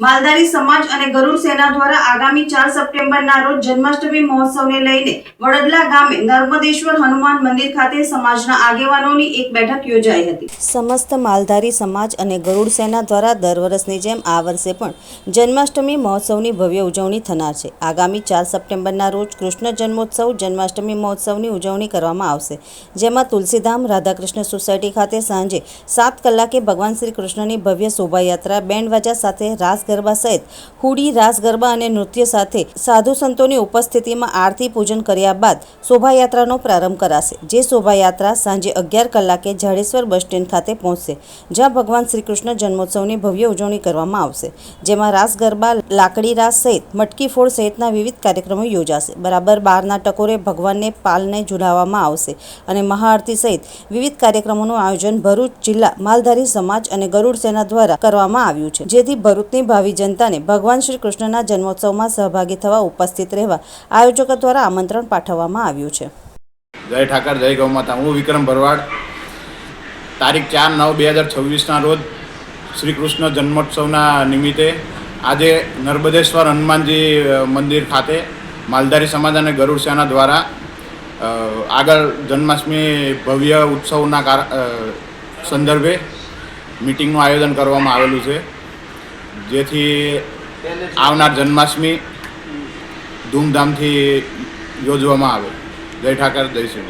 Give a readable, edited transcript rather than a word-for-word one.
માલધારી સમાજ અને ગરુડ સેના દ્વારા આગામી 4 સપ્ટેમ્બરના રોજ જન્માષ્ટમી મહોત્સવને લઈને વડદલા ગામે નર્મદેશ્વર હનુમાન મંદિર ખાતે સમાજના આગેવાનોની એક બેઠક યોજાઈ હતી। સમસ્ત માલધારી સમાજ અને ગરુડ સેના દ્વારા દર વર્ષની જેમ આ વર્ષે પણ જન્માષ્ટમી મહોત્સવની ભવ્ય ઉજવણી થનાર છે। આગામી 4 સપ્ટેમ્બરના રોજ કૃષ્ણ જન્મોત્સવ જન્માષ્ટમી મહોત્સવની ઉજવણી કરવામાં આવશે, જેમાં તુલસીધામ રાધાકૃષ્ણ સોસાયટી ખાતે સાંજે 7 કલાકે ભગવાન શ્રી કૃષ્ણની ભવ્ય શોભાયાત્રા બેન્ડવાજા સાથે રાસ ગરબા સહિત હુડી રાસ ગરબા અને નૃત્ય સાથે સાધુ સંતોની ઉપસ્થિતિમાં આરતી પૂજન કર્યા બાદ શોભાયાત્રાનો પ્રારંભ કરાશે, જે શોભાયાત્રા સાંજે 11 કલાકે જાડેશ્વર બસ સ્ટેન્ડ ખાતે પહોંચશે, જ્યાં ભગવાન શ્રી કૃષ્ણ જન્મોત્સવની ભવ્ય ઉજવણી કરવામાં આવશે, જેમાં રાસ ગરબા, લાકડી રાસ સહિત મટકી ફોડ સહિતના વિવિધ કાર્યક્રમો યોજાશે। બરાબર 12ના ટકોરે ભગવાનને પાલને ઝુલાવવામાં આવશે અને મહાઆરતી સહિત વિવિધ કાર્યક્રમોનું આયોજન ભરૂચ જિલ્લા માલધારી સમાજ અને ગરુડ સેના દ્વારા કરવામાં આવ્યું છે, જેથી ભરૂચની ભાવિ જનતાને ભગવાન શ્રી કૃષ્ણના જન્મોત્સવમાં સહભાગી થવા ઉપસ્થિત રહેવા આયોજકો દ્વારા આમંત્રણ પાઠવવામાં આવ્યું છે। જય ઠાકર, જય ગૌ માતા। હું વિક્રમ ભરવાડ તારીખ 4/9/2026ના રોજ શ્રી કૃષ્ણ જન્મોત્સવના નિમિત્તે આજે નર્મદેશ્વર હનુમાનજી મંદિર ખાતે માલધારી સમાજ અને ગરુડ સેના દ્વારા આગળ જન્માષ્ટમી ભવ્ય ઉત્સવના સંદર્ભે મીટિંગનું આયોજન કરવામાં આવેલું છે, જેથી આવનાર જન્માષ્ટમી ધૂમધામથી યોજવામાં આવે। જય ઠાકર, જય શ્રી